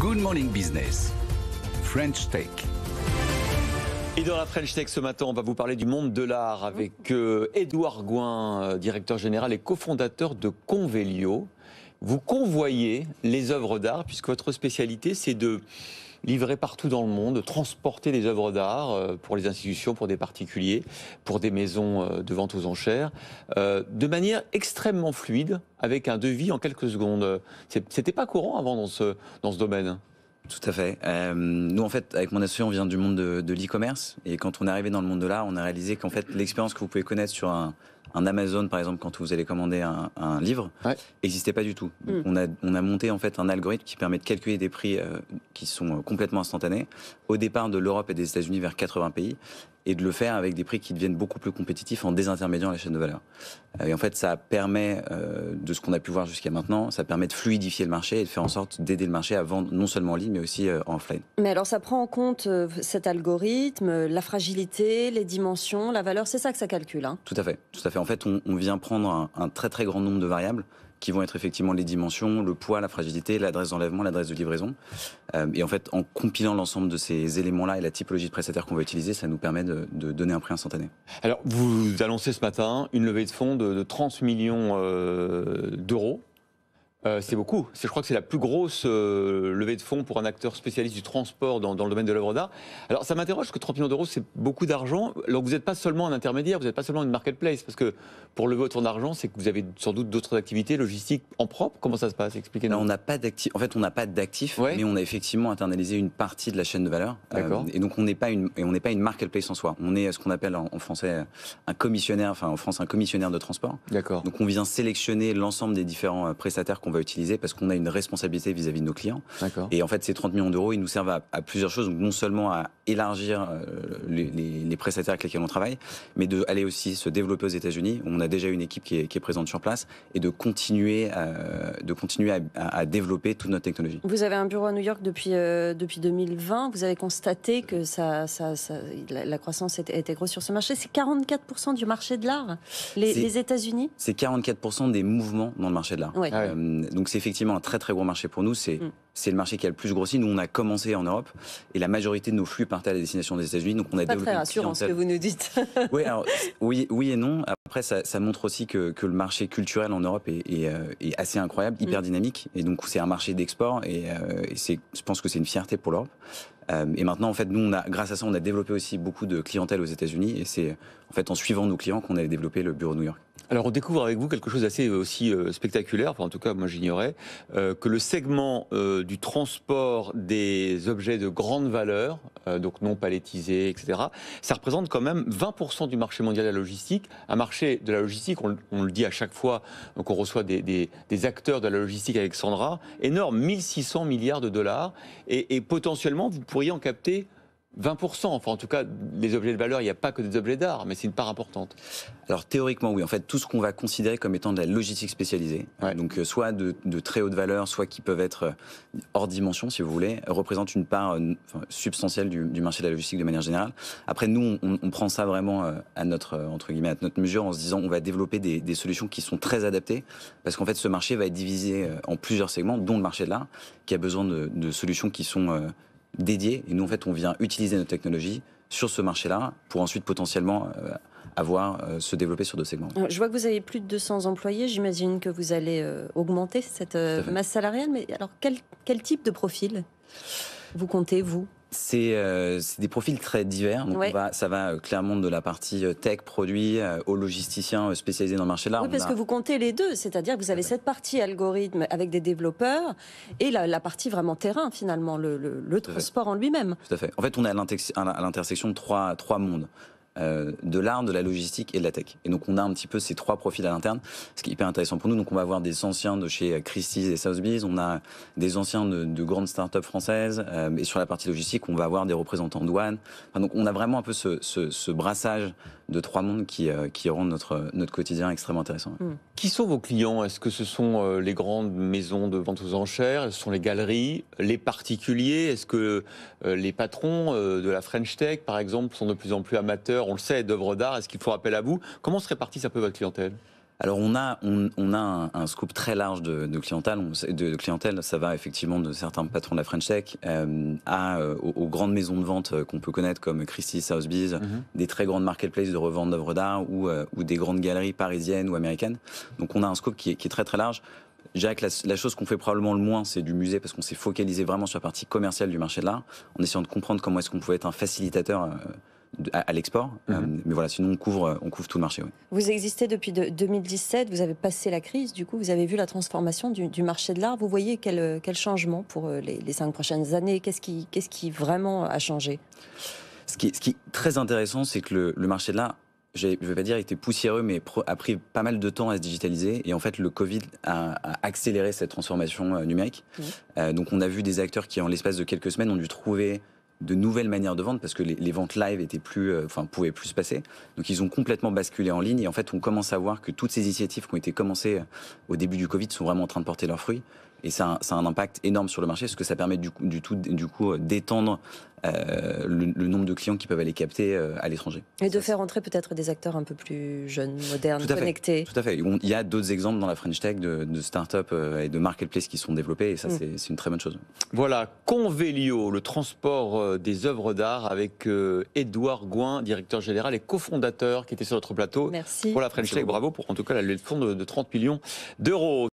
Good Morning Business, French Tech. Et dans la French Tech ce matin, on va vous parler du monde de l'art avec Édouard Gouin, directeur général et cofondateur de Convelio. Vous convoyez les œuvres d'art, puisque votre spécialité, c'est de livrer partout dans le monde, de transporter des œuvres d'art pour les institutions, pour des particuliers, pour des maisons de vente aux enchères, de manière extrêmement fluide, avec un devis en quelques secondes. C'était pas courant avant dans ce domaine. Tout à fait. Nous, en fait, avec mon associé, on vient du monde de l'e-commerce. Et quand on est arrivé dans le monde de l'art, on a réalisé qu'en fait, l'expérience que vous pouvez connaître sur un Amazon, par exemple, quand vous allez commander un livre, n'existait pas du tout. Donc, on a monté en fait un algorithme qui permet de calculer des prix qui sont complètement instantanés, au départ de l'Europe et des États-Unis vers 80 pays, et de le faire avec des prix qui deviennent beaucoup plus compétitifs en désintermédiant la chaîne de valeur. Et en fait, ça permet, de ce qu'on a pu voir jusqu'à maintenant, ça permet de fluidifier le marché et de faire en sorte d'aider le marché à vendre non seulement en ligne, mais aussi en offline. Mais alors, ça prend en compte cet algorithme, la fragilité, les dimensions, la valeur, c'est ça que ça calcule, hein? Tout à fait. Tout à fait. En fait, on vient prendre un très très grand nombre de variables qui vont être effectivement les dimensions, le poids, la fragilité, l'adresse d'enlèvement, l'adresse de livraison. Et en fait, en compilant l'ensemble de ces éléments-là et la typologie de prestataire qu'on va utiliser, ça nous permet de donner un prix instantané. Alors, vous annoncez ce matin une levée de fonds de 30 millions d'euros. C'est beaucoup. Je crois que c'est la plus grosse levée de fonds pour un acteur spécialiste du transport dans le domaine de l'œuvre d'art. Alors ça m'interroge parce que 30 millions d'euros, c'est beaucoup d'argent. Alors vous n'êtes pas seulement un intermédiaire, vous n'êtes pas seulement une marketplace, parce que pour lever autant d'argent, c'est que vous avez sans doute d'autres activités logistiques en propre. Comment ça se passe? Expliquez-nous. On n'a pas d'actifs. En fait, on n'a pas d'actifs, mais on a effectivement internalisé une partie de la chaîne de valeur. Et donc on n'est pas une marketplace en soi. On est ce qu'on appelle en français un commissionnaire, enfin en France un commissionnaire de transport. D'accord. Donc on vient sélectionner l'ensemble des différents prestataires qu'on va utiliser parce qu'on a une responsabilité vis-à-vis de nos clients. Et en fait, ces 30 millions d'euros, ils nous servent à plusieurs choses. Donc non seulement à élargir les prestataires avec lesquels on travaille, mais d'aller aussi se développer aux États-Unis. On a déjà une équipe qui est présente sur place et de continuer à développer toute notre technologie. Vous avez un bureau à New York depuis 2020. Vous avez constaté que la croissance était grosse sur ce marché. C'est 44% du marché de l'art, les États-Unis. C'est 44% des mouvements dans le marché de l'art. Donc c'est effectivement un très très gros marché pour nous. C'est le marché qui a le plus grossi. Nous, on a commencé en Europe et la majorité de nos flux partaient à la destination des États-Unis. Donc on a développé très rassurant ce que vous nous dites. Oui et non. Après, ça montre aussi que le marché culturel en Europe est assez incroyable, hyper dynamique. Et donc c'est un marché d'export et je pense que c'est une fierté pour l'Europe. Et maintenant, en fait, nous, grâce à ça, on a développé aussi beaucoup de clientèle aux États-Unis. Et c'est en fait en suivant nos clients qu'on a développé le bureau de New York. Alors on découvre avec vous quelque chose d'assez aussi spectaculaire, enfin en tout cas moi j'ignorais, que le segment du transport des objets de grande valeur, donc non palettisés, etc., ça représente quand même 20% du marché mondial de la logistique. Un marché de la logistique, on le dit à chaque fois, donc on reçoit des acteurs de la logistique Alexandra, énorme, 1600 milliards de dollars, et potentiellement vous pourriez en capter 20%, enfin en tout cas, les objets de valeur, il n'y a pas que des objets d'art, mais c'est une part importante. Alors théoriquement oui, en fait tout ce qu'on va considérer comme étant de la logistique spécialisée, donc soit de très haute valeur, soit qui peuvent être hors dimension si vous voulez, représente une part substantielle du marché de la logistique de manière générale. Après nous, on prend ça vraiment à notre, entre guillemets, à notre mesure en se disant on va développer des solutions qui sont très adaptées, parce qu'en fait ce marché va être divisé en plusieurs segments, dont le marché de l'art, qui a besoin de solutions qui sont dédiées. Et nous en fait on vient utiliser notre technologie sur ce marché-là pour ensuite potentiellement se développer sur d'autres segments. Je vois que vous avez plus de 200 employés. J'imagine que vous allez augmenter cette masse salariale. Mais alors, quel type de profil vous comptez, vous ? C'est des profils très divers. Donc ça va clairement de la partie tech, produit, aux logisticiens spécialisés dans le marché de l'art. Oui, parce que vous comptez les deux. C'est-à-dire que vous avez cette partie algorithme avec des développeurs et la partie vraiment terrain, finalement, le transport en lui-même. Tout à fait. En fait, on est à l'intersection de trois mondes. De l'art, de la logistique et de la tech. Et donc on a un petit peu ces trois profils à l'interne, ce qui est hyper intéressant pour nous. Donc on va avoir des anciens de chez Christie's et Sotheby's, on a des anciens de grandes startups françaises, et sur la partie logistique, on va avoir des représentants de douane. Enfin, donc on a vraiment un peu ce brassage de trois mondes qui rendent notre quotidien extrêmement intéressant. Qui sont vos clients? Est-ce que ce sont les grandes maisons de vente aux enchères? Ce sont les galeries? Les particuliers? Est-ce que les patrons de la French Tech, par exemple, sont de plus en plus amateurs, on le sait, d'œuvres d'art? Est-ce qu'il faut appel à vous? Comment se répartit un peu votre clientèle? Alors on a un scope très large de clientèle. Ça va effectivement de certains patrons de la French Tech aux grandes maisons de vente qu'on peut connaître comme Christie's, Sotheby's, des très grandes marketplaces de revente d'œuvres d'art ou des grandes galeries parisiennes ou américaines. Donc on a un scope qui est très très large. Je dirais que la chose qu'on fait probablement le moins, c'est du musée, parce qu'on s'est focalisé vraiment sur la partie commerciale du marché de l'art, en essayant de comprendre comment est-ce qu'on pouvait être un facilitateur à l'export. Mais voilà, sinon on couvre tout le marché. Oui. Vous existez depuis 2017, vous avez passé la crise, du coup vous avez vu la transformation du marché de l'art. Vous voyez quel changement pour les 5 prochaines années? Qu'est-ce qui vraiment a changé? Ce qui est très intéressant, c'est que le marché de l'art, je ne vais pas dire était poussiéreux, mais a pris pas mal de temps à se digitaliser. Et en fait, le Covid a accéléré cette transformation numérique. Donc on a vu des acteurs qui, en l'espace de quelques semaines, ont dû trouver de nouvelles manières de vendre parce que les ventes live pouvaient plus se passer. Donc ils ont complètement basculé en ligne. Et en fait, on commence à voir que toutes ces initiatives qui ont été commencées au début du Covid sont vraiment en train de porter leurs fruits. Et ça a un impact énorme sur le marché, parce que ça permet du coup d'étendre le nombre de clients qui peuvent aller capter à l'étranger. Et de faire entrer peut-être des acteurs un peu plus jeunes, modernes, connectés. Tout à fait. Il y a d'autres exemples dans la French Tech de start-up et de marketplace qui sont développés, et ça c'est une très bonne chose. Voilà, Convelio, le transport des œuvres d'art, avec Édouard Gouin, directeur général et cofondateur, qui était sur notre plateau. Merci. Pour la French Tech, bravo pour en tout cas la levée de fonds de 30 millions d'euros.